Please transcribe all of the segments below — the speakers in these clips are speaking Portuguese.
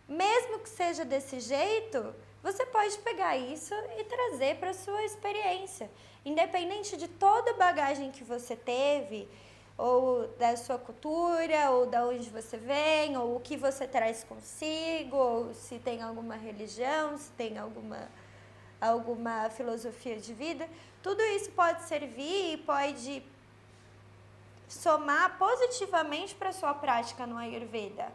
Mesmo que seja desse jeito, você pode pegar isso e trazer para a sua experiência. Independente de toda a bagagem que você teve, ou da sua cultura, ou da onde você vem, ou o que você traz consigo, ou se tem alguma religião, se tem alguma filosofia de vida, tudo isso pode servir e pode somar positivamente para a sua prática no Ayurveda.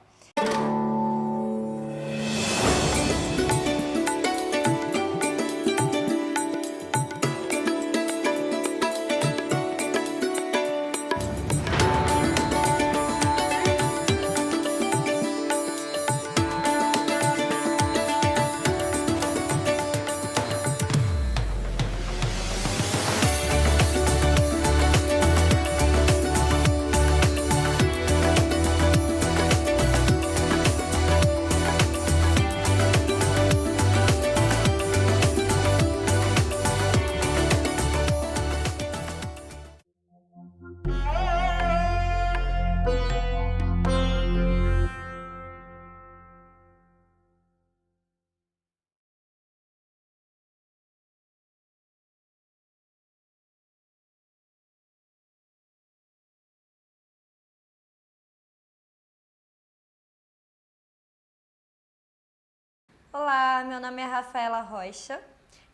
Olá, meu nome é Rafaela Rocha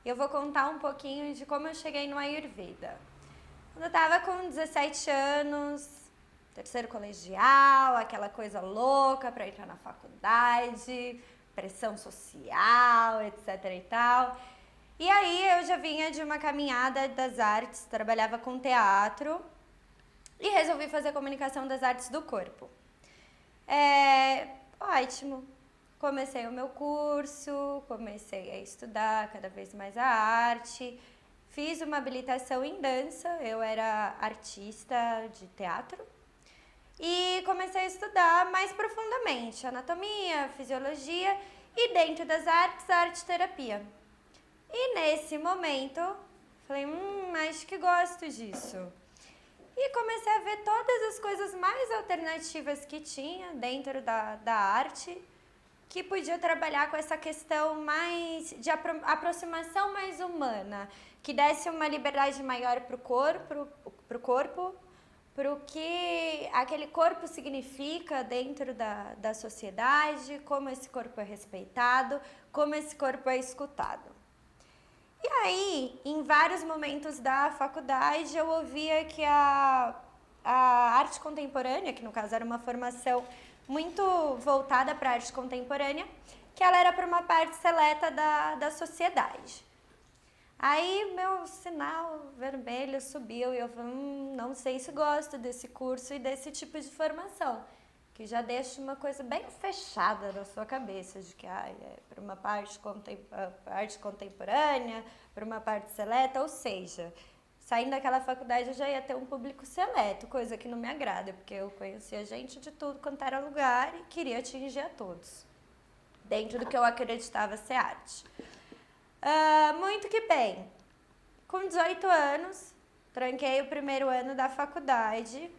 e eu vou contar um pouquinho de como eu cheguei no Ayurveda. Quando eu estava com 17 anos, terceiro colegial, aquela coisa louca para entrar na faculdade, pressão social, etc e tal. E aí eu já vinha de uma caminhada das artes, trabalhava com teatro e resolvi fazer comunicação das artes do corpo. Ótimo. Comecei o meu curso, comecei a estudar cada vez mais a arte, fiz uma habilitação em dança, eu era artista de teatro e comecei a estudar mais profundamente anatomia, fisiologia e dentro das artes, a arte-terapia. E nesse momento, falei, acho que gosto disso. E comecei a ver todas as coisas mais alternativas que tinha dentro da arte, que podia trabalhar com essa questão mais de aproximação mais humana, que desse uma liberdade maior para o corpo, para o que aquele corpo significa dentro da sociedade, como esse corpo é respeitado, como esse corpo é escutado. E aí, em vários momentos da faculdade, eu ouvia que a arte contemporânea, que no caso era uma formação muito voltada para a arte contemporânea, que ela era para uma parte seleta da sociedade. Aí meu sinal vermelho subiu e eu falei, não sei se gosto desse curso e desse tipo de formação, que já deixa uma coisa bem fechada na sua cabeça, de que é para uma parte arte contemporânea, para uma parte seleta, ou seja, saindo daquela faculdade eu já ia ter um público seleto, coisa que não me agrada, porque eu conhecia gente de tudo quanto era lugar e queria atingir a todos, dentro do que eu acreditava ser arte. Muito que bem, com 18 anos, tranquei o primeiro ano da faculdade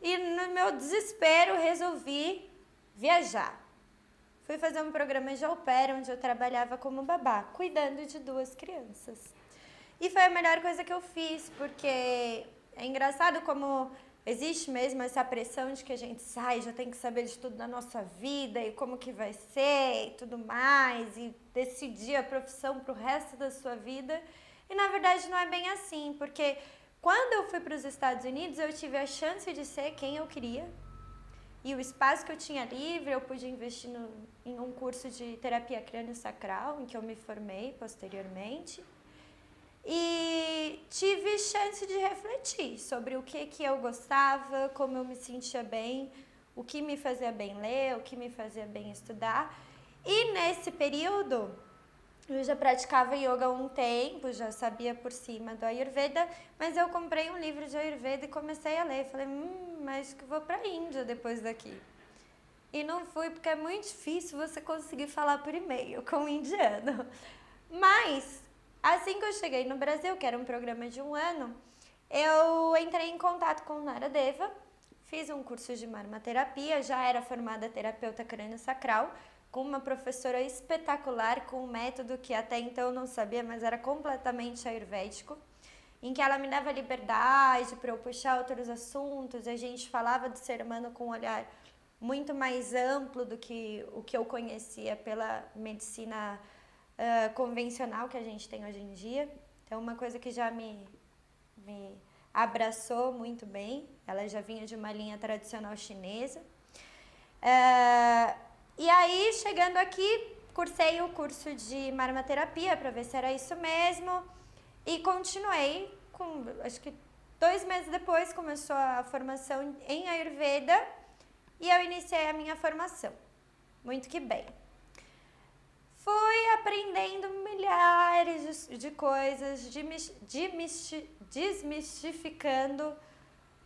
e no meu desespero resolvi viajar. Fui fazer um programa de au pair, onde eu trabalhava como babá, cuidando de 2 crianças. E foi a melhor coisa que eu fiz, porque é engraçado como existe mesmo essa pressão de que a gente sai, já tem que saber de tudo da nossa vida e como que vai ser e tudo mais, e decidir a profissão para o resto da sua vida. E na verdade não é bem assim, porque quando eu fui para os Estados Unidos, eu tive a chance de ser quem eu queria. E o espaço que eu tinha livre, eu pude investir em um curso de terapia crânio-sacral, em que eu me formei posteriormente. E tive chance de refletir sobre o que eu gostava, como eu me sentia bem, o que me fazia bem ler, o que me fazia bem estudar. E nesse período, eu já praticava yoga há um tempo, já sabia por cima do Ayurveda, mas eu comprei um livro de Ayurveda e comecei a ler. Falei, acho que vou para a Índia depois daqui. E não fui, porque é muito difícil você conseguir falar por e-mail com um indiano. Mas, assim que eu cheguei no Brasil, que era um programa de 1 ano, eu entrei em contato com o Naradeva, fiz um curso de marmaterapia, já era formada terapeuta crânio-sacral, com uma professora espetacular, com um método que até então eu não sabia, mas era completamente ayurvédico, em que ela me dava liberdade para eu puxar outros assuntos, a gente falava do ser humano com um olhar muito mais amplo do que o que eu conhecia pela medicina convencional que a gente tem hoje em dia. Então, uma coisa que já me abraçou muito bem, ela já vinha de uma linha tradicional chinesa. E aí, chegando aqui, cursei o curso de marmoterapia para ver se era isso mesmo e continuei acho que 2 meses depois começou a formação em Ayurveda e eu iniciei a minha formação. Muito que bem. Fui aprendendo milhares de coisas, desmistificando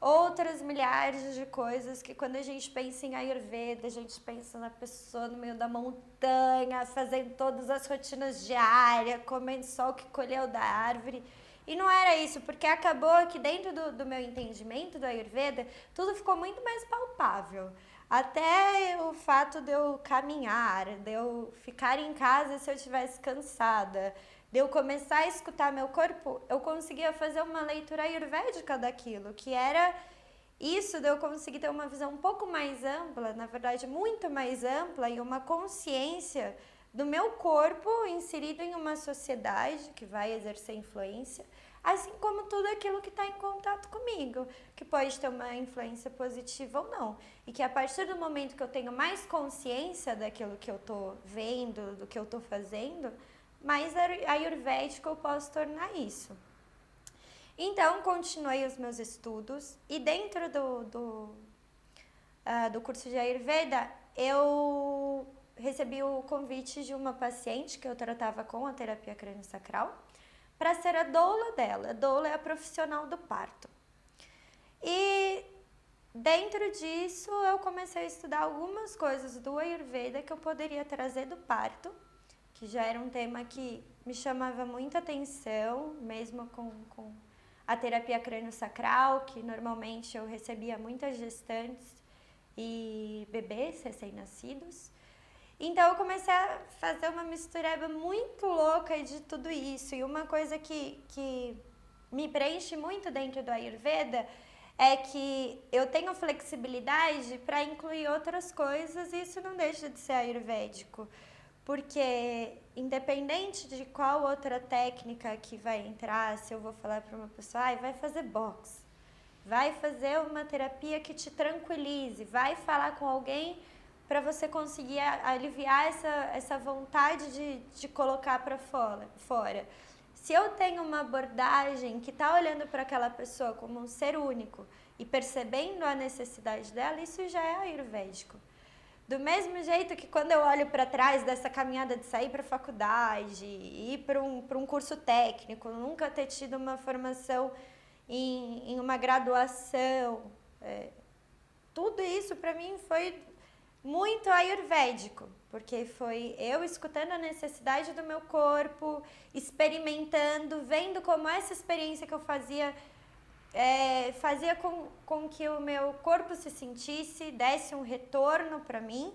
outras milhares de coisas que quando a gente pensa em Ayurveda, a gente pensa na pessoa no meio da montanha, fazendo todas as rotinas diárias, comendo só o que colheu da árvore. E não era isso, porque acabou que dentro do meu entendimento do Ayurveda, tudo ficou muito mais palpável. Até o fato de eu caminhar, de eu ficar em casa se eu estivesse cansada, de eu começar a escutar meu corpo, eu conseguia fazer uma leitura ayurvédica daquilo, que era isso de eu conseguir ter uma visão um pouco mais ampla, na verdade muito mais ampla, e uma consciência do meu corpo inserido em uma sociedade que vai exercer influência, assim como tudo aquilo que está em contato comigo, que pode ter uma influência positiva ou não. E que a partir do momento que eu tenho mais consciência daquilo que eu estou vendo, do que eu estou fazendo, mais ayurvédico eu posso tornar isso. Então, continuei os meus estudos e dentro do curso de Ayurveda, eu recebi o convite de uma paciente que eu tratava com a terapia crânio-sacral para ser a doula dela. A doula é a profissional do parto. E dentro disso, eu comecei a estudar algumas coisas do Ayurveda que eu poderia trazer do parto, que já era um tema que me chamava muita atenção, mesmo com a terapia crânio-sacral, que normalmente eu recebia muitas gestantes e bebês recém-nascidos. Então eu comecei a fazer uma mistureba muito louca de tudo isso. E uma coisa que me preenche muito dentro do Ayurveda é que eu tenho flexibilidade para incluir outras coisas e isso não deixa de ser ayurvédico. Porque independente de qual outra técnica que vai entrar, se eu vou falar para uma pessoa, vai fazer boxe, vai fazer uma terapia que te tranquilize, vai falar com alguém para você conseguir aliviar essa vontade de colocar para fora. Se eu tenho uma abordagem que está olhando para aquela pessoa como um ser único e percebendo a necessidade dela, isso já é ayurvédico. Do mesmo jeito que quando eu olho para trás dessa caminhada de sair para a faculdade, ir para um curso técnico, nunca ter tido uma formação em uma graduação, tudo isso para mim foi muito ayurvédico, porque foi eu escutando a necessidade do meu corpo, experimentando, vendo como essa experiência que eu fazia com que o meu corpo se sentisse, desse um retorno para mim,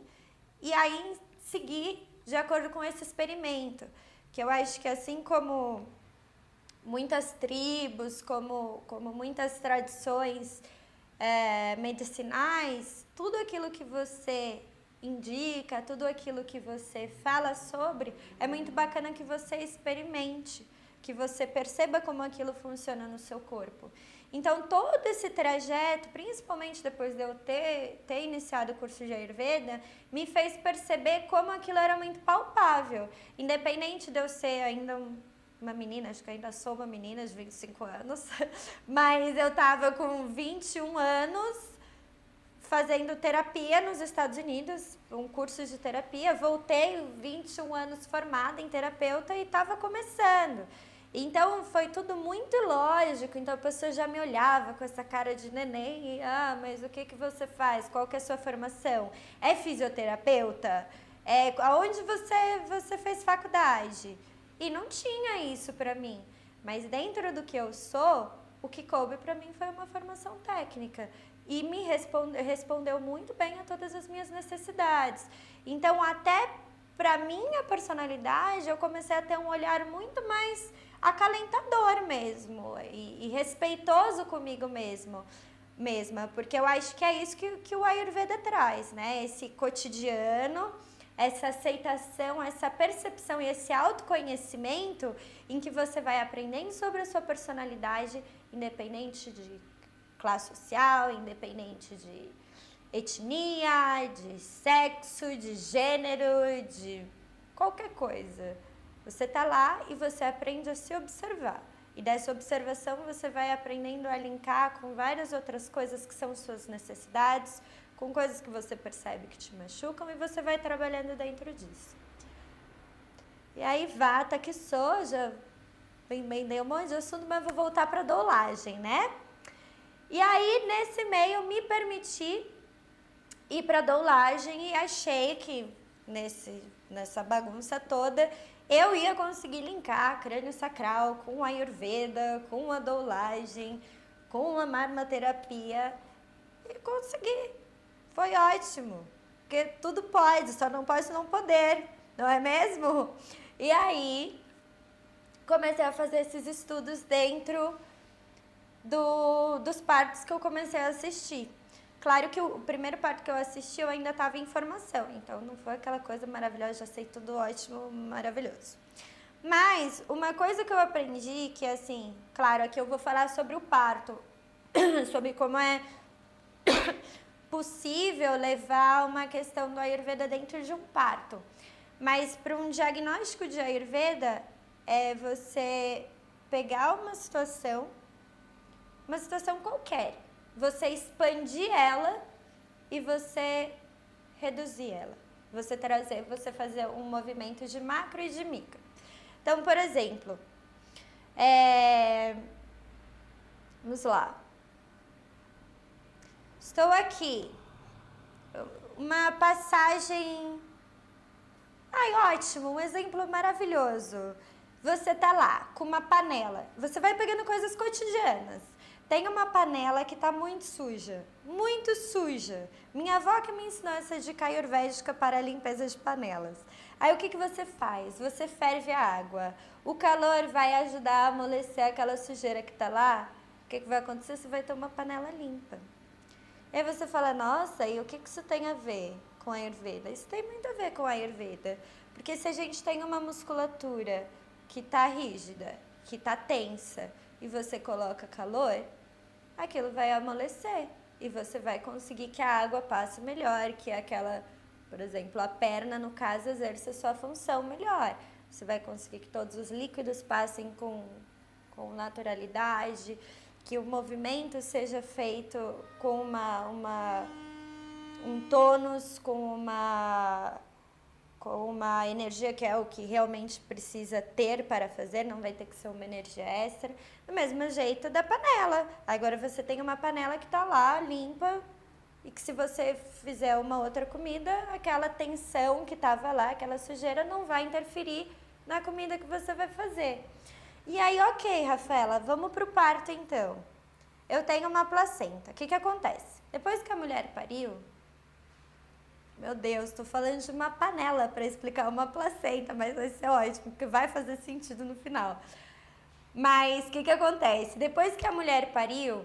e aí seguir de acordo com esse experimento, que eu acho que assim como muitas tribos, como muitas tradições medicinais, tudo aquilo que você indica, tudo aquilo que você fala sobre, é muito bacana que você experimente, que você perceba como aquilo funciona no seu corpo. Então, todo esse trajeto, principalmente depois de eu ter iniciado o curso de Ayurveda, me fez perceber como aquilo era muito palpável. Independente de eu ser ainda uma menina, acho que ainda sou uma menina de 25 anos, mas eu estava com 21 anos fazendo terapia nos Estados Unidos, um curso de terapia, voltei 21 anos formada em terapeuta e estava começando. Então foi tudo muito lógico, então a pessoa já me olhava com essa cara de neném e, mas o que você faz? Qual que é a sua formação? É fisioterapeuta? Aonde você fez faculdade? E não tinha isso para mim, mas dentro do que eu sou, o que coube para mim foi uma formação técnica. e me respondeu muito bem a todas as minhas necessidades. Então, até para minha personalidade, eu comecei a ter um olhar muito mais acalentador mesmo e respeitoso comigo mesma, porque eu acho que é isso que o Ayurveda traz, né? Esse cotidiano, essa aceitação, essa percepção e esse autoconhecimento em que você vai aprendendo sobre a sua personalidade, independente de classe social, independente de etnia, de sexo, de gênero, de qualquer coisa. Você tá lá e você aprende a se observar. E dessa observação você vai aprendendo a linkar com várias outras coisas que são suas necessidades, com coisas que você percebe que te machucam e você vai trabalhando dentro disso. E aí, Vata que sou, já emendei um monte de assunto, mas vou voltar para a doulagem, né? E aí, nesse meio, me permiti ir para a doulagem e achei que nessa bagunça toda eu ia conseguir linkar crânio sacral com a Ayurveda, com a doulagem, com a marmoterapia e consegui. Foi ótimo, porque tudo pode, só não pode não poder, não é mesmo? E aí comecei a fazer esses estudos dentro dos partos que eu comecei a assistir. Claro que o primeiro parto que eu assisti eu ainda estava em formação, então não foi aquela coisa maravilhosa, já sei tudo ótimo, maravilhoso. Mas uma coisa que eu aprendi, que assim, claro, aqui eu vou falar sobre o parto, sobre como é possível levar uma questão do Ayurveda dentro de um parto. Mas para um diagnóstico de Ayurveda, é você pegar uma situação qualquer, você expandir ela e você reduzir ela. Você fazer um movimento de macro e de micro. Então, por exemplo, vamos lá. Estou aqui, uma passagem... Ai, ótimo, um exemplo maravilhoso. Você tá lá com uma panela, você vai pegando coisas cotidianas. Tem uma panela que tá muito suja, muito suja. Minha avó que me ensinou essa dica ayurvédica para a limpeza de panelas. Aí o que você faz? Você ferve a água. O calor vai ajudar a amolecer aquela sujeira que tá lá. O que vai acontecer? Você vai ter uma panela limpa. E aí você fala, nossa, e o que isso tem a ver com a Ayurveda? Isso tem muito a ver com a Ayurveda. Porque se a gente tem uma musculatura que tá rígida, que tá tensa, e você coloca calor, aquilo vai amolecer. E você vai conseguir que a água passe melhor, que aquela, por exemplo, a perna, no caso, exerça sua função melhor. Você vai conseguir que todos os líquidos passem com naturalidade, que o movimento seja feito com um tônus, com uma energia que é o que realmente precisa ter para fazer, não vai ter que ser uma energia extra. Do mesmo jeito da panela. Agora você tem uma panela que está lá, limpa, e que se você fizer uma outra comida, aquela tensão que estava lá, aquela sujeira, não vai interferir na comida que você vai fazer. E aí, ok, Rafaela, vamos para o parto então. Eu tenho uma placenta. O que acontece? Depois que a mulher pariu, meu Deus, estou falando de uma panela para explicar uma placenta, mas vai ser ótimo, porque vai fazer sentido no final. Mas o que acontece? Depois que a mulher pariu,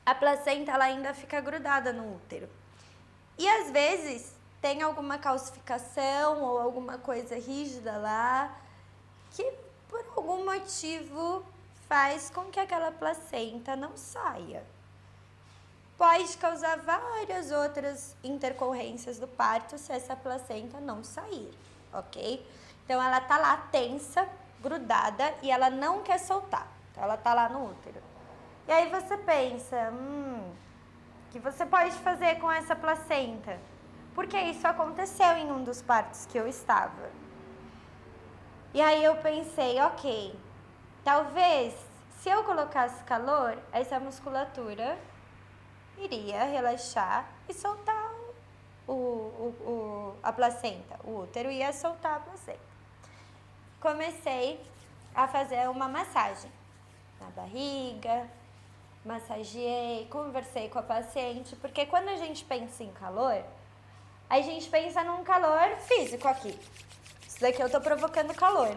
a placenta ela ainda fica grudada no útero. E às vezes tem alguma calcificação ou alguma coisa rígida lá que por algum motivo faz com que aquela placenta não saia. Pode causar várias outras intercorrências do parto se essa placenta não sair, ok? Então ela tá lá tensa, grudada e ela não quer soltar. Então ela tá lá no útero. E aí você pensa, o que você pode fazer com essa placenta? Porque isso aconteceu em um dos partos que eu estava. E aí eu pensei, ok, talvez se eu colocasse calor, essa musculatura iria relaxar e soltar a placenta. O útero ia soltar a placenta. Comecei a fazer uma massagem na barriga, massageei, conversei com a paciente, porque quando a gente pensa em calor, a gente pensa num calor físico aqui. Isso daqui eu tô provocando calor.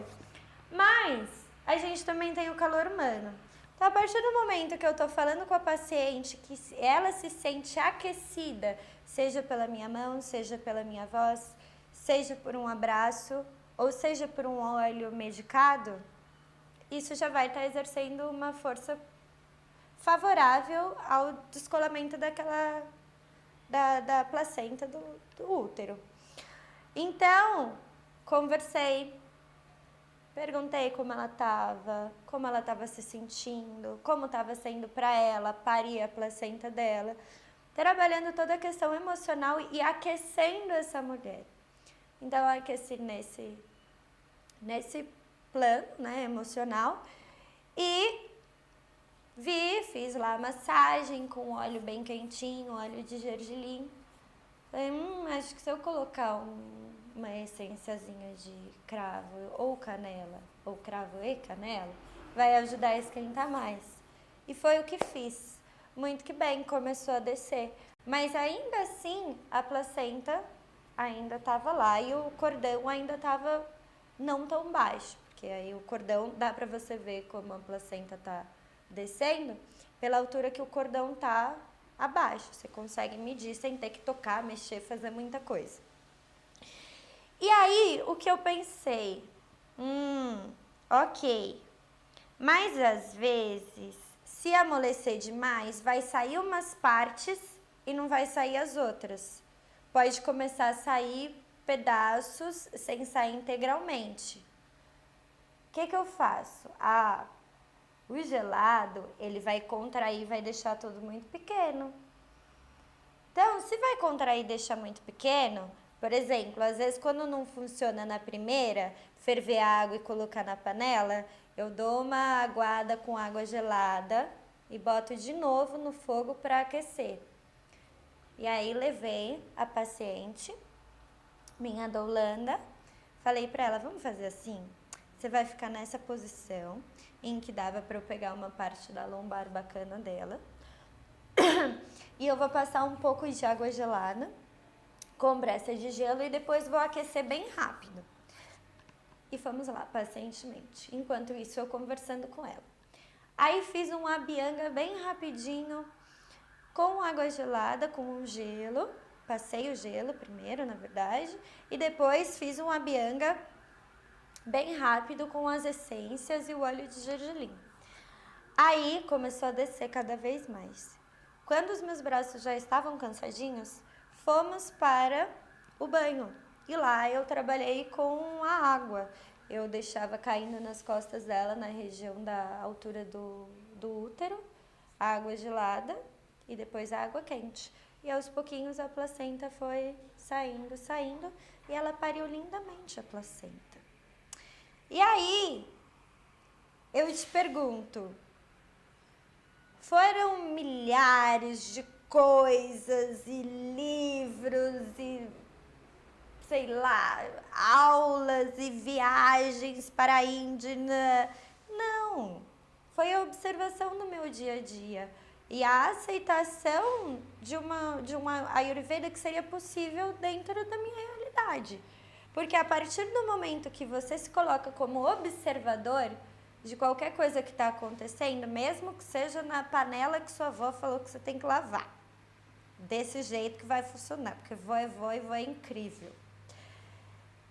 Mas a gente também tem o calor humano. Então, a partir do momento que eu tô falando com a paciente, que ela se sente aquecida, seja pela minha mão, seja pela minha voz, seja por um abraço, ou seja por um óleo medicado, isso já vai estar exercendo uma força favorável ao descolamento da placenta do útero. Então, conversei, perguntei como ela estava se sentindo, como estava sendo para ela parir a placenta dela, trabalhando toda a questão emocional e aquecendo essa mulher. Então, eu aqueci nesse plano, né, emocional, e fiz lá a massagem com óleo bem quentinho, óleo de gergelim. Falei, acho que se eu colocar uma essênciazinha de cravo ou canela, ou cravo e canela, vai ajudar a esquentar mais. E foi o que fiz. Muito que bem, começou a descer. Mas ainda assim, a placenta ainda estava lá e o cordão ainda estava não tão baixo. Porque aí o cordão, dá pra você ver como a placenta tá descendo, pela altura que o cordão tá abaixo. Você consegue medir sem ter que tocar, mexer, fazer muita coisa. E aí, o que eu pensei? Ok. Mas às vezes, se amolecer demais, vai sair umas partes e não vai sair as outras. Pode começar a sair pedaços sem sair integralmente. O que eu faço? O gelado, ele vai contrair, vai deixar tudo muito pequeno. Então, se vai contrair e deixar muito pequeno, por exemplo, às vezes quando não funciona na primeira, ferver a água e colocar na panela, eu dou uma aguada com água gelada e boto de novo no fogo para aquecer. E aí levei a paciente, minha doulanda, falei para ela, vamos fazer assim? Você vai ficar nessa posição, em que dava para eu pegar uma parte da lombar bacana dela. E eu vou passar um pouco de água gelada, com bressa de gelo, e depois vou aquecer bem rápido. E vamos lá, pacientemente. Enquanto isso, eu conversando com ela. Aí fiz um abhyanga bem rapidinho, com água gelada, com um gelo. Passei o gelo primeiro, na verdade. E depois fiz um abhyanga bem rápido com as essências e o óleo de gergelim. Aí começou a descer cada vez mais. Quando os meus braços já estavam cansadinhos, fomos para o banho. E lá eu trabalhei com a água. Eu deixava caindo nas costas dela, na região da altura do útero, água gelada e depois água quente. E aos pouquinhos a placenta foi saindo, e ela pariu lindamente a placenta. E aí, eu te pergunto, foram milhares de coisas e livros e, sei lá, aulas e viagens para a Índia? Não, foi a observação do meu dia a dia e a aceitação de uma Ayurveda que seria possível dentro da minha realidade. Porque a partir do momento que você se coloca como observador de qualquer coisa que está acontecendo, mesmo que seja na panela que sua avó falou que você tem que lavar, desse jeito que vai funcionar, porque vó é vó e vó é incrível.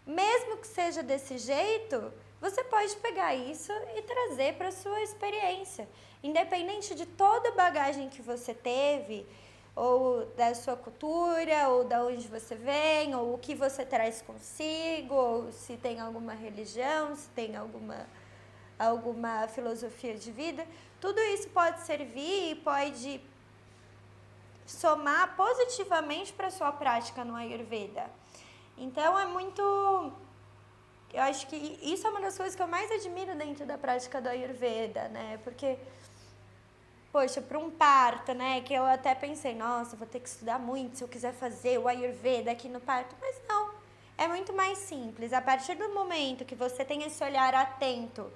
Mesmo que seja desse jeito, você pode pegar isso e trazer para a sua experiência. Independente de toda a bagagem que você teve, ou da sua cultura, ou da onde você vem, ou o que você traz consigo, ou se tem alguma religião, se tem alguma filosofia de vida, tudo isso pode servir e pode somar positivamente para a sua prática no Ayurveda. Então eu acho que isso é uma das coisas que eu mais admiro dentro da prática do Ayurveda, né? Porque, poxa, para um parto, né? Que eu até pensei, nossa, vou ter que estudar muito se eu quiser fazer o Ayurveda aqui no parto. Mas não, é muito mais simples. A partir do momento que você tem esse olhar atento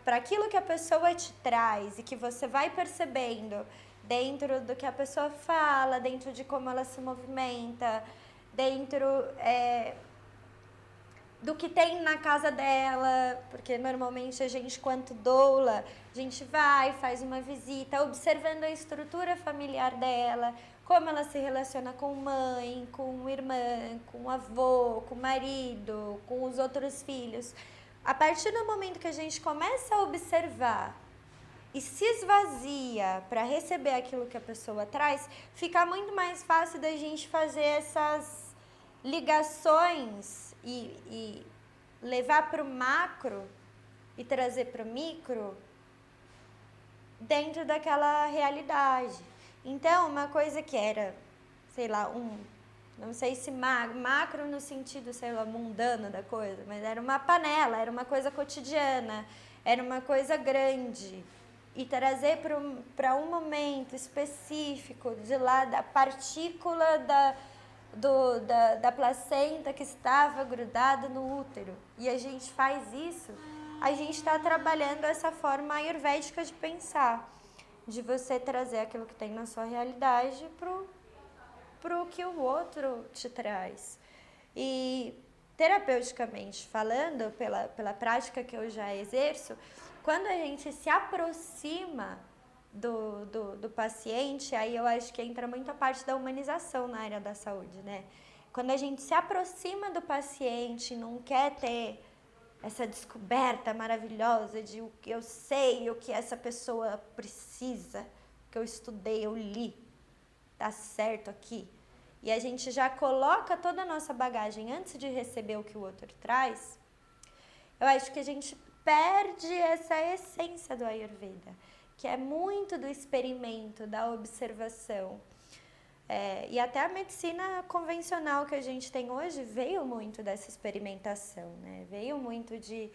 para aquilo que a pessoa te traz e que você vai percebendo dentro do que a pessoa fala, dentro de como ela se movimenta, dentro do que tem na casa dela, porque normalmente a gente, quanto doula, a gente vai, faz uma visita, observando a estrutura familiar dela, como ela se relaciona com mãe, com irmã, com avô, com marido, com os outros filhos. A partir do momento que a gente começa a observar e se esvazia para receber aquilo que a pessoa traz, fica muito mais fácil da gente fazer essas ligações e levar para o macro e trazer para o micro dentro daquela realidade. Então, uma coisa que era, sei lá, não sei se macro no sentido, sei lá, mundano da coisa, mas era uma panela, era uma coisa cotidiana, era uma coisa grande. E trazer para um momento específico de lá da partícula da placenta que estava grudada no útero. E a gente faz isso, a gente está trabalhando essa forma ayurvédica de pensar, de você trazer aquilo que tem na sua realidade pro que o outro te traz. E terapeuticamente falando, pela prática que eu já exerço, quando a gente se aproxima do paciente, aí eu acho que entra muito a parte da humanização na área da saúde, né? Quando a gente se aproxima do paciente, não quer ter essa descoberta maravilhosa de o que eu sei, o que essa pessoa precisa, que eu estudei, eu li, tá certo aqui. E a gente já coloca toda a nossa bagagem antes de receber o que o outro traz, eu acho que a gente perde essa essência do Ayurveda, que é muito do experimento, da observação. E até a medicina convencional que a gente tem hoje veio muito dessa experimentação, né? Veio muito de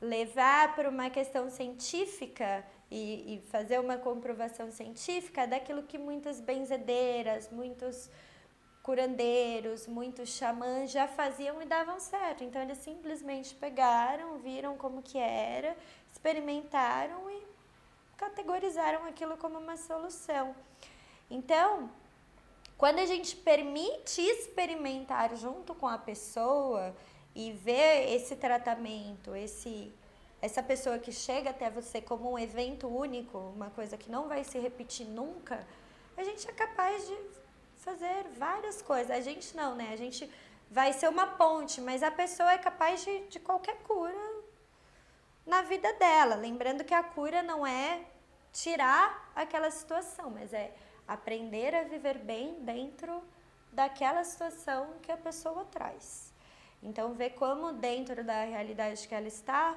levar para uma questão científica e fazer uma comprovação científica daquilo que muitas benzedeiras, muitos curandeiros, muitos xamãs já faziam e davam certo. Então eles simplesmente pegaram, viram como que era, experimentaram e categorizaram aquilo como uma solução. Então, quando a gente permite experimentar junto com a pessoa e ver esse tratamento, essa pessoa que chega até você como um evento único, uma coisa que não vai se repetir nunca, a gente é capaz de fazer várias coisas. A gente não, né? A gente vai ser uma ponte, mas a pessoa é capaz de qualquer cura na vida dela. Lembrando que a cura não é tirar aquela situação, mas é aprender a viver bem dentro daquela situação que a pessoa traz. Então, ver como dentro da realidade que ela está,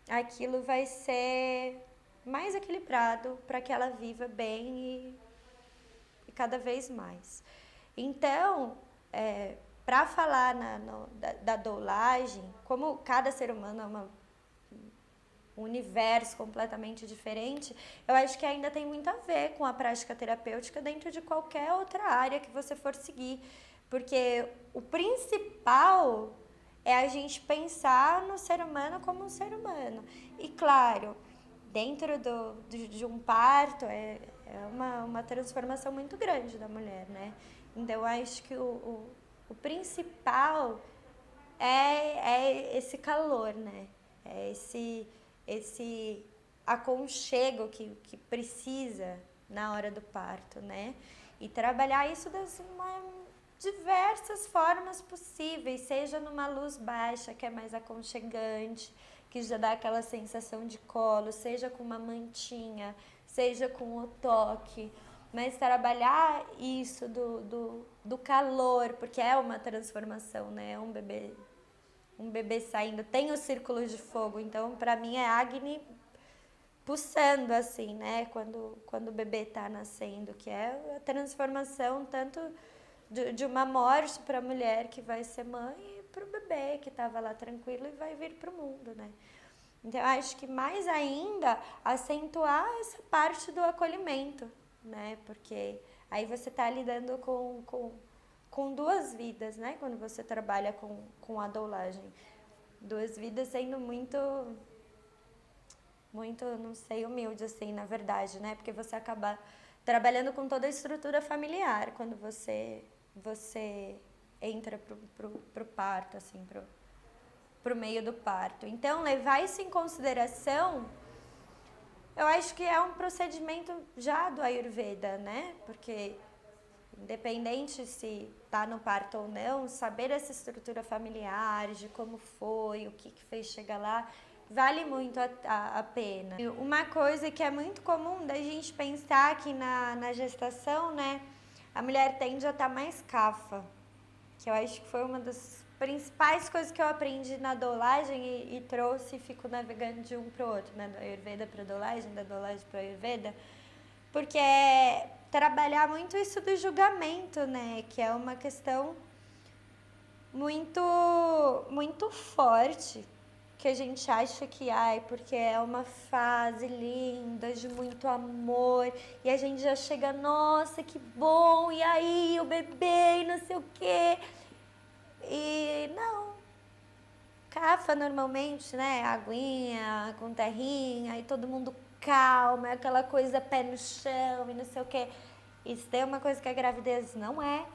aquilo vai ser mais equilibrado para que ela viva bem e cada vez mais. Então, para falar da doulagem, como cada ser humano é um universo completamente diferente, eu acho que ainda tem muito a ver com a prática terapêutica dentro de qualquer outra área que você for seguir, porque o principal é a gente pensar no ser humano como um ser humano. E claro, dentro de um parto é uma transformação muito grande da mulher, né? Então eu acho que o principal é esse calor, né? É esse aconchego que precisa na hora do parto, né? E trabalhar isso das diversas formas possíveis, seja numa luz baixa, que é mais aconchegante, que já dá aquela sensação de colo, seja com uma mantinha, seja com o toque, mas trabalhar isso do calor, porque é uma transformação, né? Um bebê saindo, tem o círculo de fogo, então para mim é Agni pulsando assim, né? Quando o bebê está nascendo, que é a transformação tanto de uma morte para a mulher que vai ser mãe e para o bebê que estava lá tranquilo e vai vir para o mundo, né? Então, eu acho que mais ainda acentuar essa parte do acolhimento, né? Porque aí você está lidando com duas vidas, né? Quando você trabalha com a doulagem. duas vidas sendo muito, não sei, humilde, assim, na verdade, né? Porque você acaba trabalhando com toda a estrutura familiar quando você entra pro parto, assim, pro meio do parto. Então, levar isso em consideração, eu acho que é um procedimento já do Ayurveda, né? Porque independente se tá no parto ou não, saber essa estrutura familiar, de como foi, o que fez chegar lá, vale muito a pena. E uma coisa que é muito comum da gente pensar que na gestação, né, a mulher tende a estar mais cafa, que eu acho que foi uma das principais coisas que eu aprendi na dolagem e trouxe e fico navegando de um para o outro, né, da Ayurveda para dolagem, da dolagem para Ayurveda, porque é trabalhar muito isso do julgamento, né, que é uma questão muito, muito forte, que a gente acha que, ai, porque é uma fase linda, de muito amor, e a gente já chega, nossa, que bom, e aí, o bebê, e não sei o quê. E não, cafa normalmente, né, aguinha, com terrinha, e todo mundo calma, é aquela coisa pé no chão, e não sei o quê. Isso tem uma coisa que a gravidez não é.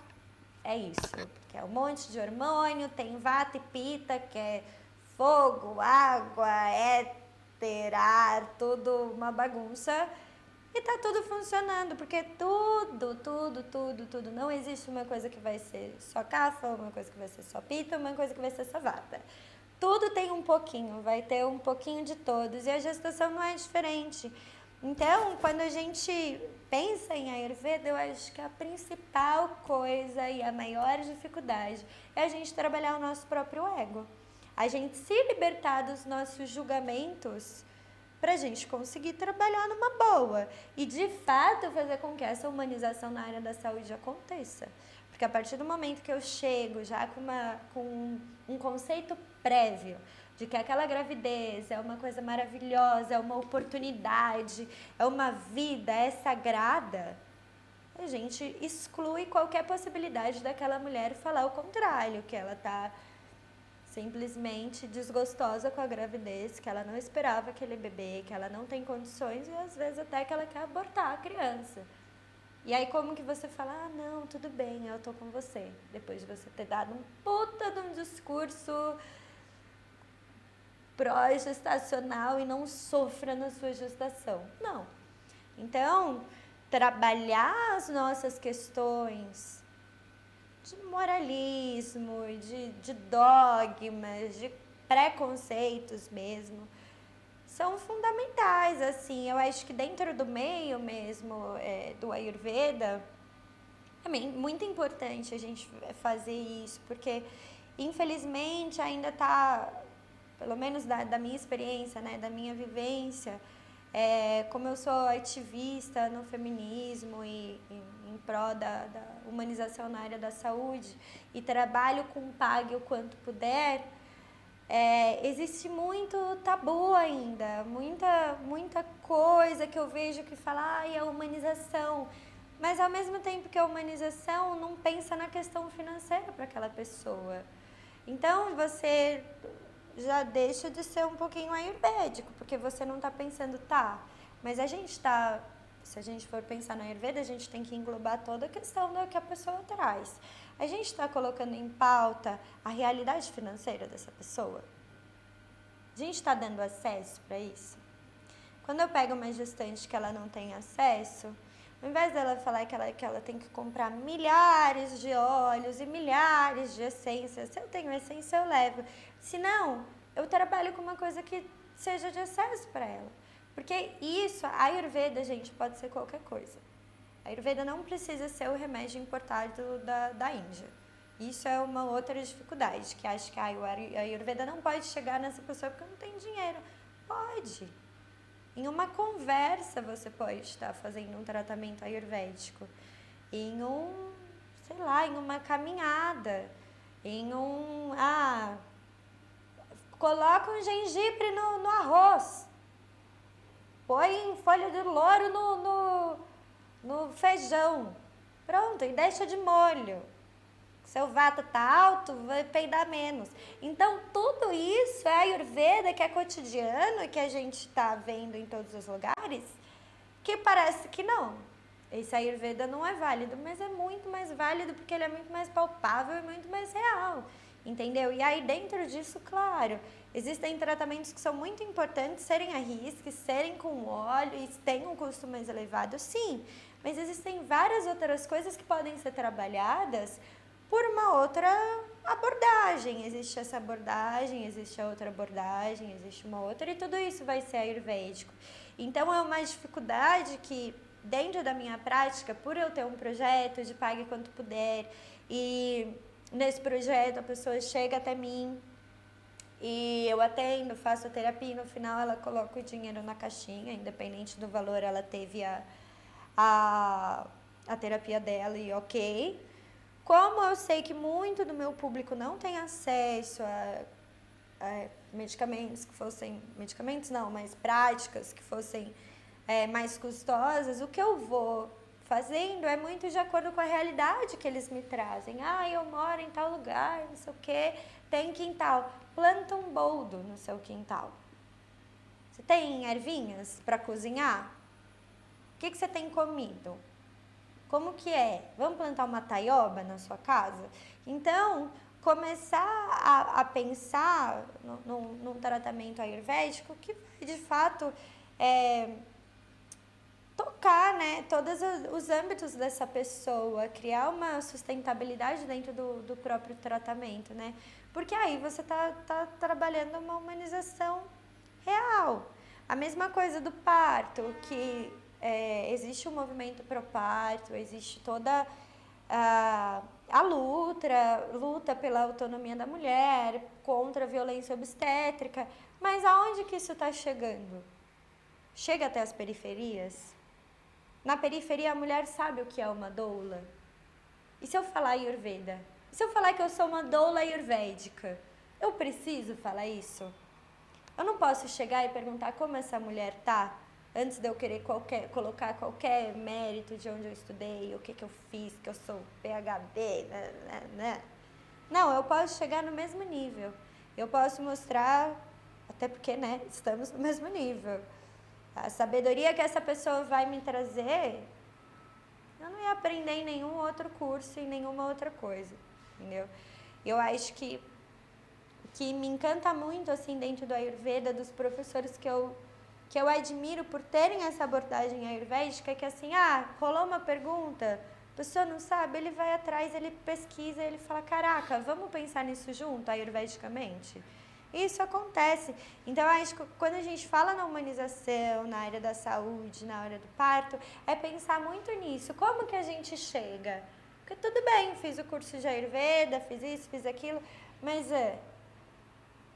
É isso, que é um monte de hormônio, tem vata e pita, que é fogo, água, éter, ar, tudo uma bagunça. E tá tudo funcionando, porque tudo, não existe uma coisa que vai ser só cafa, uma coisa que vai ser só pita, uma coisa que vai ser só vata. Tudo tem um pouquinho, vai ter um pouquinho de todos, e a gestação não é diferente. Então, quando a gente pensa em Ayurveda, eu acho que a principal coisa e a maior dificuldade é a gente trabalhar o nosso próprio ego. A gente se libertar dos nossos julgamentos para a gente conseguir trabalhar numa boa. E, de fato, fazer com que essa humanização na área da saúde aconteça. Porque a partir do momento que eu chego já com um conceito prévio de que aquela gravidez é uma coisa maravilhosa, é uma oportunidade, é uma vida, é sagrada, a gente exclui qualquer possibilidade daquela mulher falar o contrário, que ela está simplesmente desgostosa com a gravidez, que ela não esperava aquele bebê, que ela não tem condições e às vezes até que ela quer abortar a criança. E aí como que você fala, ah, não, tudo bem, eu tô com você, depois de você ter dado um puta de um discurso pró-gestacional e não sofra na sua gestação. Não. Então, trabalhar as nossas questões de moralismo, de dogmas, de preconceitos mesmo, são fundamentais, assim. Eu acho que dentro do meio mesmo do Ayurveda, é muito importante a gente fazer isso, porque infelizmente ainda está, pelo menos da minha experiência, né, da minha vivência, como eu sou ativista no feminismo e em prol da humanização na área da saúde e trabalho com pague o quanto puder, existe muito tabu ainda, muita coisa que eu vejo que fala, ai, a humanização. Mas ao mesmo tempo que a humanização não pensa na questão financeira para aquela pessoa. Então você já deixa de ser um pouquinho ayurvédico, porque você não está pensando, tá, mas se a gente for pensar no Ayurveda, a gente tem que englobar toda a questão do que a pessoa traz. A gente está colocando em pauta a realidade financeira dessa pessoa? A gente está dando acesso para isso? Quando eu pego uma gestante que ela não tem acesso, ao invés dela falar que ela tem que comprar milhares de óleos e milhares de essências, se eu tenho essência, eu levo. Se não, eu trabalho com uma coisa que seja de acesso para ela. Porque isso, a Ayurveda, gente, pode ser qualquer coisa. A Ayurveda não precisa ser o remédio importado da Índia. Isso é uma outra dificuldade, que acho que a Ayurveda não pode chegar nessa pessoa porque não tem dinheiro. Pode. Em uma conversa você pode estar fazendo um tratamento ayurvédico. Em sei lá, em uma caminhada. Coloca um gengibre no arroz. Põe folha de louro no feijão. Pronto, e deixa de molho. seu vata tá alto, vai peidar menos. Então, tudo isso é Ayurveda, que é cotidiano, que a gente tá vendo em todos os lugares, que parece que não. Esse Ayurveda não é válido, mas é muito mais válido porque ele é muito mais palpável e muito mais real, entendeu? E aí dentro disso, claro, existem tratamentos que são muito importantes serem a risco, serem com óleo e têm um custo mais elevado, sim, mas existem várias outras coisas que podem ser trabalhadas por uma outra abordagem. Existe essa abordagem, existe a outra abordagem, existe uma outra, e tudo isso vai ser ayurvédico. Então é uma dificuldade que, dentro da minha prática, por eu ter um projeto de pague quanto puder, e nesse projeto a pessoa chega até mim e eu atendo, faço a terapia e no final ela coloca o dinheiro na caixinha, independente do valor, ela teve a terapia dela e ok. Como eu sei que muito do meu público não tem acesso a medicamentos que fossem, medicamentos não, mas práticas que fossem mais custosas, o que eu vou fazendo é muito de acordo com a realidade que eles me trazem. Ah, eu moro em tal lugar, não sei o quê, tem quintal. Planta um boldo no seu quintal. Você tem ervinhas para cozinhar? O que você tem comido? Como que é? Vamos plantar uma taioba na sua casa? Então, começar a pensar num tratamento ayurvédico que vai, de fato, tocar, né, todos os âmbitos dessa pessoa, criar uma sustentabilidade dentro do próprio tratamento, né? Porque aí você tá trabalhando uma humanização real. A mesma coisa do parto, que existe um movimento pro parto, existe toda a luta pela autonomia da mulher, contra a violência obstétrica, mas aonde que isso está chegando? Chega até as periferias? Na periferia a mulher sabe o que é uma doula? E se eu falar Ayurveda? E se eu falar que eu sou uma doula ayurvédica? Eu preciso falar isso? Eu não posso chegar e perguntar como essa mulher tá antes de eu querer colocar qualquer mérito de onde eu estudei, o que eu fiz, que eu sou PhD, né? Não, eu posso chegar no mesmo nível. Eu posso mostrar, até porque, né, estamos no mesmo nível. A sabedoria que essa pessoa vai me trazer, eu não ia aprender em nenhum outro curso, em nenhuma outra coisa, entendeu? Eu acho que me encanta muito, assim, dentro do Ayurveda, dos professores que eu admiro por terem essa abordagem ayurvédica, que assim, rolou uma pergunta, a pessoa não sabe, ele vai atrás, ele pesquisa, ele fala, caraca, vamos pensar nisso junto, ayurvedicamente? Isso acontece. Então, acho que quando a gente fala na humanização, na área da saúde, na área do parto, é pensar muito nisso. Como que a gente chega? Porque tudo bem, fiz o curso de Ayurveda, fiz isso, fiz aquilo, mas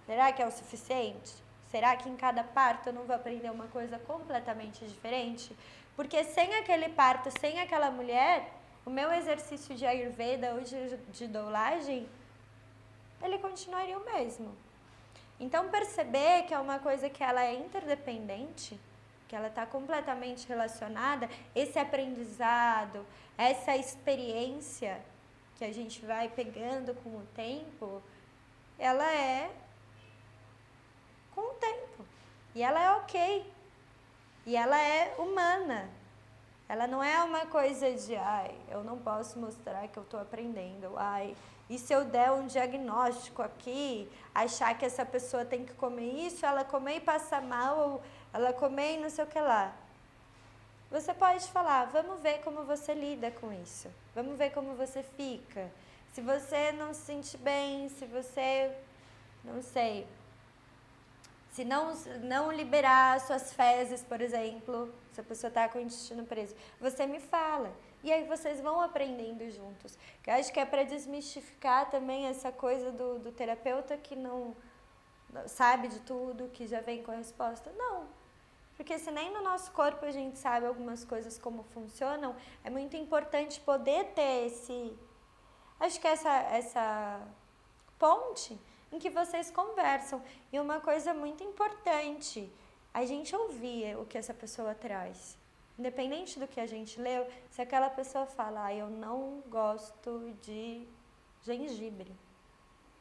será que é o suficiente? Será que em cada parto eu não vou aprender uma coisa completamente diferente? Porque sem aquele parto, sem aquela mulher, o meu exercício de Ayurveda ou de doulagem, ele continuaria o mesmo. Então, perceber que é uma coisa que ela é interdependente, que ela está completamente relacionada, esse aprendizado, essa experiência que a gente vai pegando com o tempo, ela é com o tempo. E ela é ok. E ela é humana. Ela não é uma coisa de, eu não posso mostrar que eu estou aprendendo, e se eu der um diagnóstico aqui, achar que essa pessoa tem que comer isso, ela comer e passar mal, ou ela comer e não sei o que lá. Você pode falar, vamos ver como você lida com isso. Vamos ver como você fica. Se você não se sente bem, se você, não sei, se não liberar suas fezes, por exemplo, se a pessoa está com o intestino preso, você me fala. E aí vocês vão aprendendo juntos. Eu acho que é para desmistificar também essa coisa do terapeuta que não sabe de tudo, que já vem com a resposta. Não. Porque se nem no nosso corpo a gente sabe algumas coisas como funcionam, é muito importante poder ter acho que essa ponte em que vocês conversam. E uma coisa muito importante, a gente ouvir o que essa pessoa traz. Independente do que a gente leu, se aquela pessoa fala, eu não gosto de gengibre.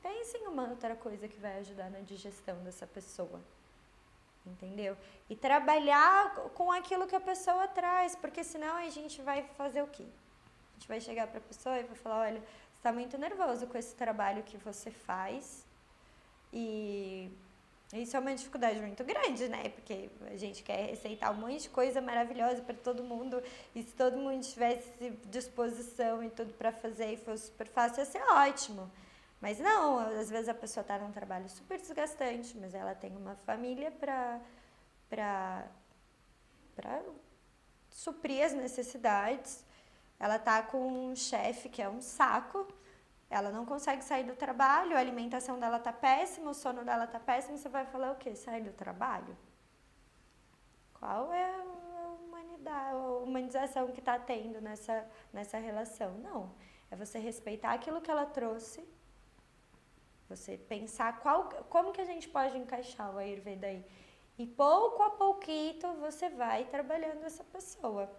Pense em uma outra coisa que vai ajudar na digestão dessa pessoa. Entendeu? E trabalhar com aquilo que a pessoa traz, porque senão a gente vai fazer o quê? A gente vai chegar para a pessoa e vai falar, olha, você está muito nervoso com esse trabalho que você faz e isso é uma dificuldade muito grande, né? Porque a gente quer receitar um monte de coisa maravilhosa para todo mundo e se todo mundo tivesse disposição e tudo para fazer e fosse super fácil, ia ser ótimo. Mas não, às vezes a pessoa está num trabalho super desgastante, mas ela tem uma família para suprir as necessidades. Ela tá com um chefe que é um saco, ela não consegue sair do trabalho, a alimentação dela tá péssima, o sono dela tá péssimo, você vai falar o quê? Sair do trabalho? Qual é a humanização que está tendo nessa relação? Não, é você respeitar aquilo que ela trouxe, você pensar como que a gente pode encaixar o Ayurveda aí. E pouco a pouquinho você vai trabalhando essa pessoa.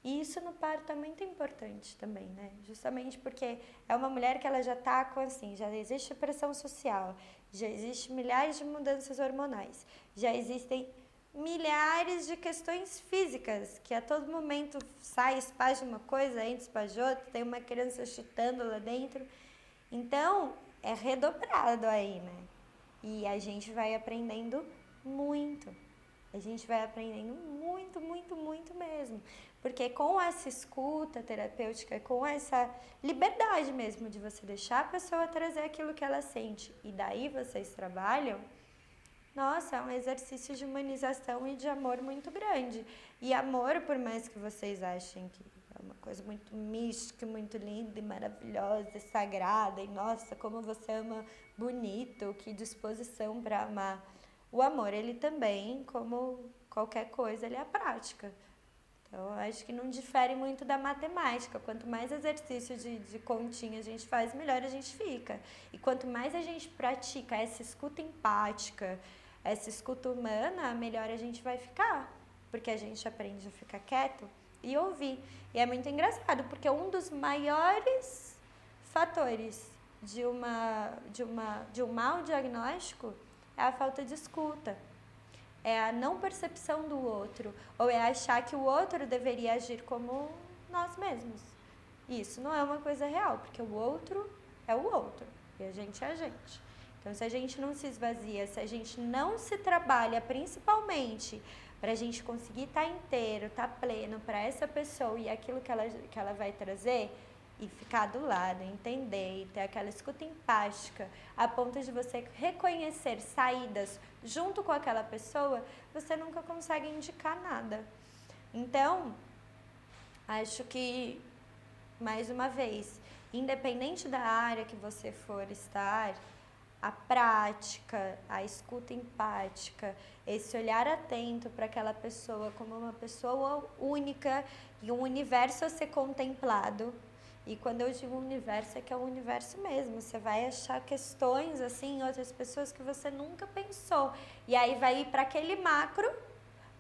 E isso no parto é muito importante também, né? Justamente porque é uma mulher que ela já tá com assim, já existe pressão social, já existe milhares de mudanças hormonais, já existem milhares de questões físicas, que a todo momento sai, espalha uma coisa, entra, espalha outra, tem uma criança chutando lá dentro. Então, é redobrado aí, né? E a gente vai aprendendo muito. A gente vai aprendendo muito, muito, muito mesmo. Porque com essa escuta terapêutica, com essa liberdade mesmo de você deixar a pessoa trazer aquilo que ela sente e daí vocês trabalham, nossa, é um exercício de humanização e de amor muito grande. E amor, por mais que vocês achem que é uma coisa muito mística, muito linda e maravilhosa, e sagrada, e nossa, como você ama bonito, que disposição para amar. O amor, ele também, como qualquer coisa, ele é a prática. Então, eu acho que não difere muito da matemática. Quanto mais exercício de continha a gente faz, melhor a gente fica. E quanto mais a gente pratica essa escuta empática, essa escuta humana, melhor a gente vai ficar. Porque a gente aprende a ficar quieto e ouvir. E é muito engraçado, porque um dos maiores fatores de um mau diagnóstico é a falta de escuta, é a não percepção do outro, ou é achar que o outro deveria agir como nós mesmos. Isso não é uma coisa real, porque o outro é o outro e a gente é a gente. Então, se a gente não se esvazia, se a gente não se trabalha, principalmente para a gente conseguir estar inteiro, estar pleno para essa pessoa e aquilo que ela vai trazer, e ficar do lado, entender e ter aquela escuta empática, a ponto de você reconhecer saídas junto com aquela pessoa, você nunca consegue indicar nada. Então, acho que, mais uma vez, independente da área que você for estar, a prática, a escuta empática, esse olhar atento para aquela pessoa como uma pessoa única e um universo a ser contemplado. E quando eu digo universo, é que é o universo mesmo. Você vai achar questões assim em outras pessoas que você nunca pensou. E aí vai ir para aquele macro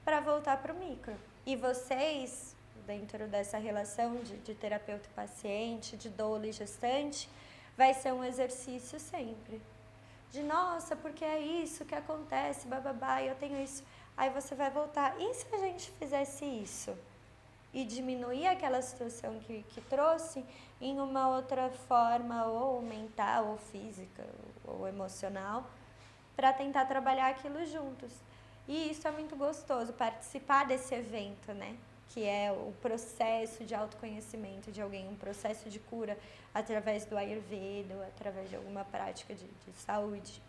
para voltar para o micro. E vocês, dentro dessa relação de terapeuta e paciente, de doula e gestante, vai ser um exercício sempre. De nossa, porque é isso que acontece, bababá, eu tenho isso. Aí você vai voltar. E se a gente fizesse isso? E diminuir aquela situação que trouxe em uma outra forma, ou mental, ou física, ou emocional, para tentar trabalhar aquilo juntos. E isso é muito gostoso, participar desse evento, né? Que é o processo de autoconhecimento de alguém, um processo de cura através do Ayurveda, ou através de alguma prática de saúde.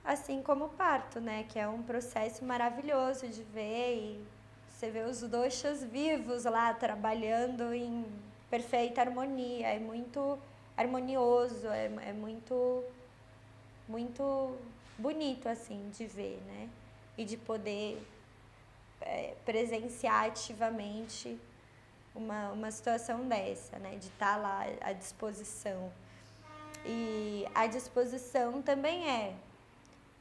Assim como o parto, né? Que é um processo maravilhoso de ver e você vê os doshas vivos lá trabalhando em perfeita harmonia, é muito harmonioso, é muito, muito bonito assim de ver, né? E de poder presenciar ativamente uma situação dessa, né? De estar lá à disposição. E a disposição também é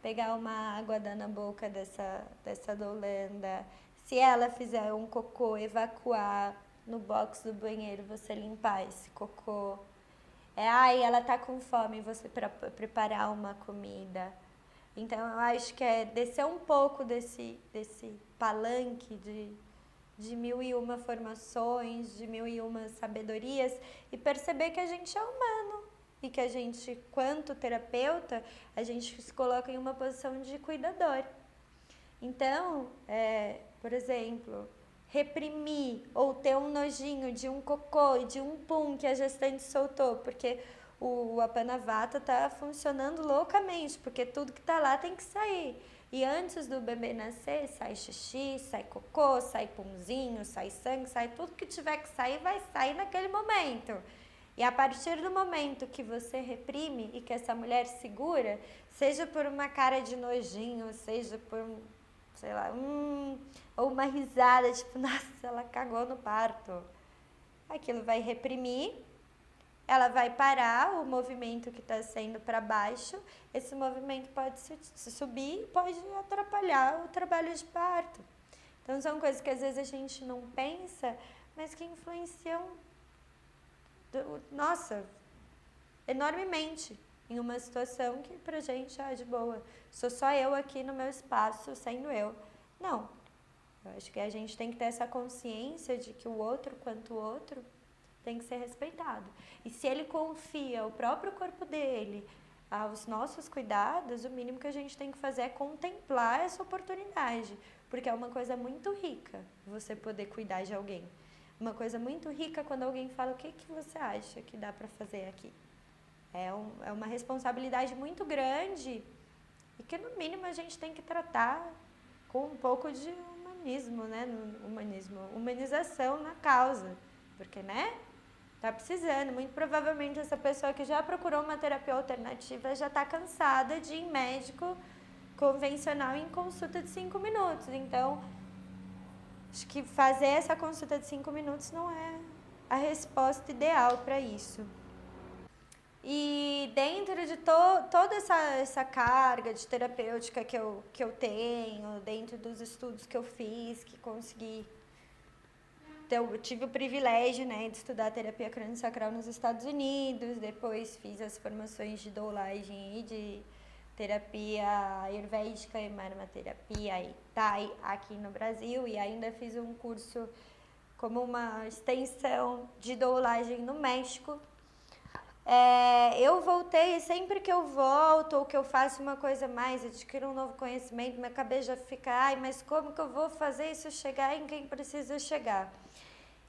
pegar uma água, dar na boca dessa doulanda. Se ela fizer um cocô, evacuar no box do banheiro, você limpar esse cocô. Ai, ela tá com fome, você preparar uma comida. Então, eu acho que é descer um pouco desse palanque de mil e uma formações, de mil e uma sabedorias e perceber que a gente é humano e que a gente, quanto terapeuta, a gente se coloca em uma posição de cuidador. Então, por exemplo, reprimir ou ter um nojinho de um cocô e de um pum que a gestante soltou, porque o Apanavata tá funcionando loucamente, porque tudo que tá lá tem que sair. E antes do bebê nascer, sai xixi, sai cocô, sai pumzinho, sai sangue, sai tudo que tiver que sair, vai sair naquele momento. E a partir do momento que você reprime e que essa mulher segura, seja por uma cara de nojinho, seja por sei lá, ou uma risada, tipo, nossa, ela cagou no parto. Aquilo vai reprimir, ela vai parar o movimento que está sendo para baixo, esse movimento pode se subir e pode atrapalhar o trabalho de parto. Então, são coisas que às vezes a gente não pensa, mas que influenciam, nossa, enormemente em uma situação que pra gente é de boa. Sou só eu aqui no meu espaço, sendo eu. Não. Eu acho que a gente tem que ter essa consciência de que o outro, quanto o outro, tem que ser respeitado. E se ele confia o próprio corpo dele aos nossos cuidados, o mínimo que a gente tem que fazer é contemplar essa oportunidade. Porque é uma coisa muito rica você poder cuidar de alguém. Uma coisa muito rica quando alguém fala: o que você acha que dá pra fazer aqui? É uma responsabilidade muito grande e que, no mínimo, a gente tem que tratar com um pouco de humanismo, né? Humanização na causa. Porque, né? Tá precisando. Muito provavelmente essa pessoa que já procurou uma terapia alternativa já tá cansada de ir em médico convencional em consulta de 5 minutos. Então, acho que fazer essa consulta de 5 minutos não é a resposta ideal para isso. E dentro de toda essa carga de terapêutica que eu tenho, dentro dos estudos que eu fiz, que consegui... Então, eu tive o privilégio, né, de estudar terapia crânio-sacral nos Estados Unidos, depois fiz as formações de doulagem e de terapia ayurvédica e marmaterapia e Thai aqui no Brasil, e ainda fiz um curso como uma extensão de doulagem no México. Eu voltei, sempre que eu volto ou que eu faço uma coisa mais, adquiro um novo conhecimento, minha cabeça já fica: ai, mas como que eu vou fazer isso chegar em quem precisa chegar?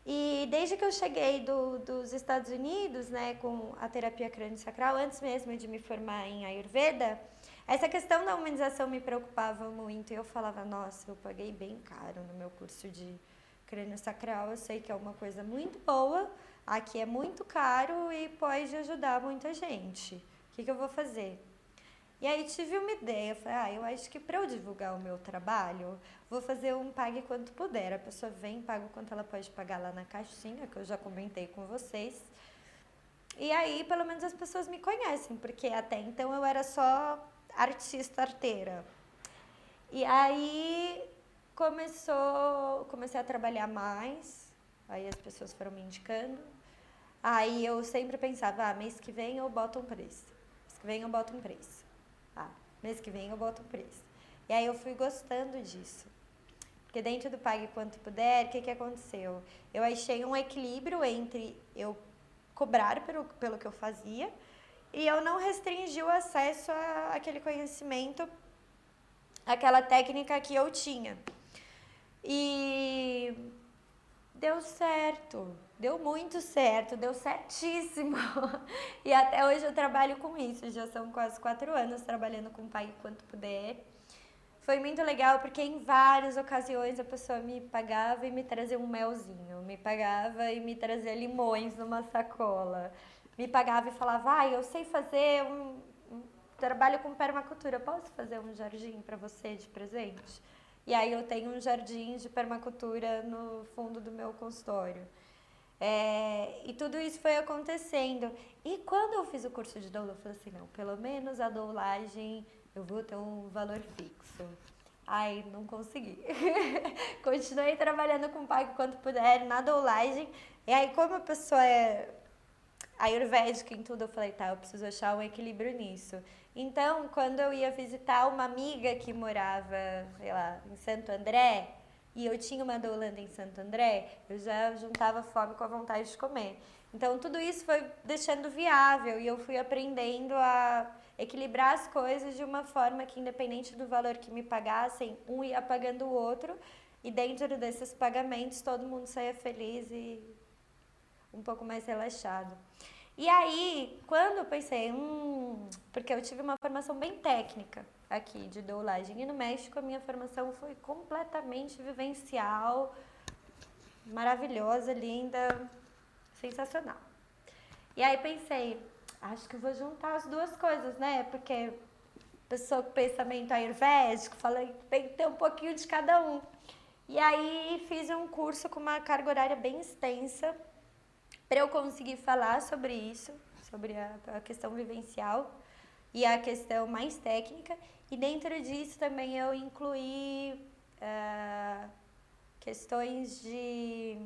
E desde que eu cheguei dos Estados Unidos, né, com a terapia crânio-sacral, antes mesmo de me formar em Ayurveda, essa questão da humanização me preocupava muito. E eu falava: nossa, eu paguei bem caro no meu curso de crânio-sacral, eu sei que é uma coisa muito boa, aqui é muito caro e pode ajudar muita gente. O que eu vou fazer? E aí tive uma ideia, falei: eu acho que para eu divulgar o meu trabalho, vou fazer um pague quanto puder. A pessoa vem, paga o quanto ela pode pagar lá na caixinha, que eu já comentei com vocês. E aí, pelo menos as pessoas me conhecem, porque até então eu era só artista arteira. E aí comecei a trabalhar mais, aí as pessoas foram me indicando. Aí eu sempre pensava: mês que vem eu boto um preço. Mês que vem eu boto um preço. Mês que vem eu boto um preço. E aí eu fui gostando disso. Porque dentro do Pague Quanto Puder, o que aconteceu? Eu achei um equilíbrio entre eu cobrar pelo que eu fazia e eu não restringir o acesso àquele conhecimento, àquela técnica que eu tinha. E deu certo, deu muito certo, deu certíssimo. E até hoje eu trabalho com isso, já são quase 4 anos trabalhando com Pague Quanto Puder. Foi muito legal porque em várias ocasiões a pessoa me pagava e me trazia um melzinho, me pagava e me trazia limões numa sacola, me pagava e falava: eu sei fazer trabalho com permacultura, posso fazer um jardim para você de presente? E aí eu tenho um jardim de permacultura no fundo do meu consultório. E tudo isso foi acontecendo. E quando eu fiz o curso de doula, eu falei assim: não, pelo menos a doulagem eu vou ter um valor fixo. Ai, não consegui. Continuei trabalhando com o Pague Quanto Puder na doulagem. E aí, como a pessoa ayurvédica em tudo, eu falei, tá, eu preciso achar um equilíbrio nisso. Então, quando eu ia visitar uma amiga que morava, sei lá, em Santo André, e eu tinha uma doulanda em Santo André, eu já juntava fome com a vontade de comer. Então, tudo isso foi deixando viável e eu fui aprendendo a equilibrar as coisas de uma forma que, independente do valor que me pagassem, um ia pagando o outro e dentro desses pagamentos todo mundo saía feliz e um pouco mais relaxado. E aí, quando eu pensei, porque eu tive uma formação bem técnica aqui de doulagem, e no México a minha formação foi completamente vivencial, maravilhosa, linda, sensacional. E aí pensei, acho que eu vou juntar as duas coisas, né? Porque pessoa com pensamento ayurvédico, falei, tem que ter um pouquinho de cada um. E aí fiz um curso com uma carga horária bem extensa, para eu conseguir falar sobre isso, sobre a questão vivencial e a questão mais técnica. E dentro disso também eu incluí questões de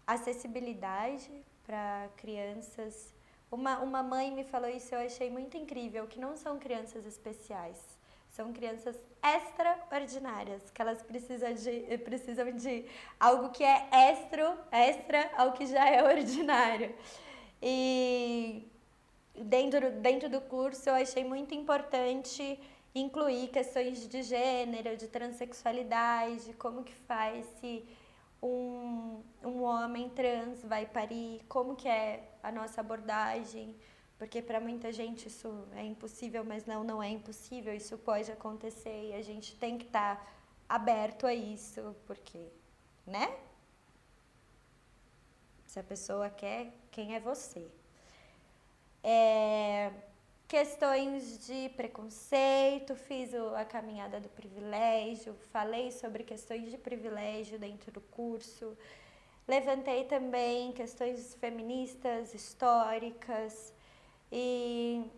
acessibilidade para crianças. Uma mãe me falou isso, eu achei muito incrível, que não são crianças especiais, são crianças extraordinárias, que elas precisam de algo que é extra ao que já é ordinário. E dentro do curso eu achei muito importante incluir questões de gênero, de transexualidade, como que faz se um homem trans vai parir, como que é a nossa abordagem, porque para muita gente isso é impossível, mas não é impossível, isso pode acontecer e a gente tem que estar aberto a isso, porque, né? Se a pessoa quer, quem é você? Questões de preconceito, fiz a caminhada do privilégio, falei sobre questões de privilégio dentro do curso, levantei também questões feministas, históricas e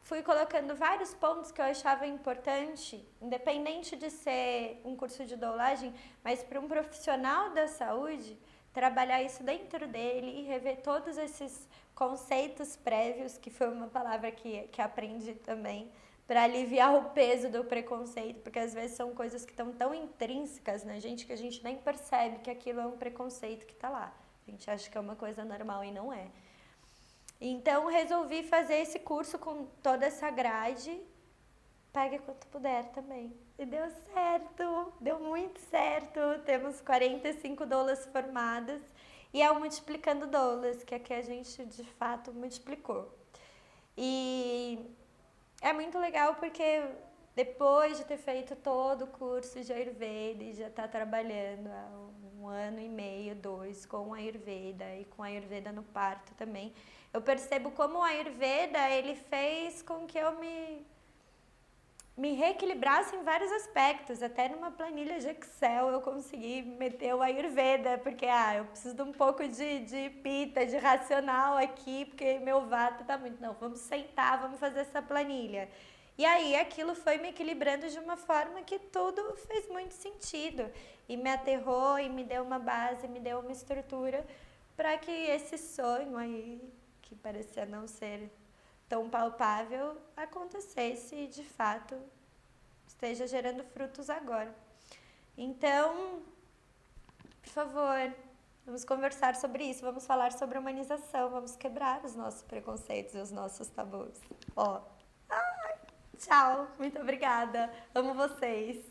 fui colocando vários pontos que eu achava importante, independente de ser um curso de doulagem, mas para um profissional da saúde, trabalhar isso dentro dele e rever todos esses conceitos prévios, que foi uma palavra que aprendi também, para aliviar o peso do preconceito, porque às vezes são coisas que estão tão intrínsecas na gente que a gente nem percebe que aquilo é um preconceito que está lá. A gente acha que é uma coisa normal e não é. Então, resolvi fazer esse curso com toda essa grade. Pague quanto puder também. E deu certo, deu muito certo. Temos 45 doulas formadas e é o Multiplicando Doulas, que aqui a gente de fato multiplicou. E é muito legal porque depois de ter feito todo o curso de Ayurveda e já estar trabalhando há 1 ano e meio, 2, com a Ayurveda e com a Ayurveda no parto também, eu percebo como o Ayurveda ele fez com que eu me reequilibrasse em vários aspectos, até numa planilha de Excel eu consegui meter o Ayurveda, porque eu preciso de um pouco de pita, de racional aqui, porque meu vata tá muito, não, vamos sentar, vamos fazer essa planilha. E aí aquilo foi me equilibrando de uma forma que tudo fez muito sentido, e me aterrou, e me deu uma base, me deu uma estrutura, para que esse sonho aí, que parecia não ser tão palpável, acontecesse e de fato esteja gerando frutos agora. Então, por favor, vamos conversar sobre isso, vamos falar sobre humanização, vamos quebrar os nossos preconceitos e os nossos tabus. Tchau, muito obrigada, amo vocês.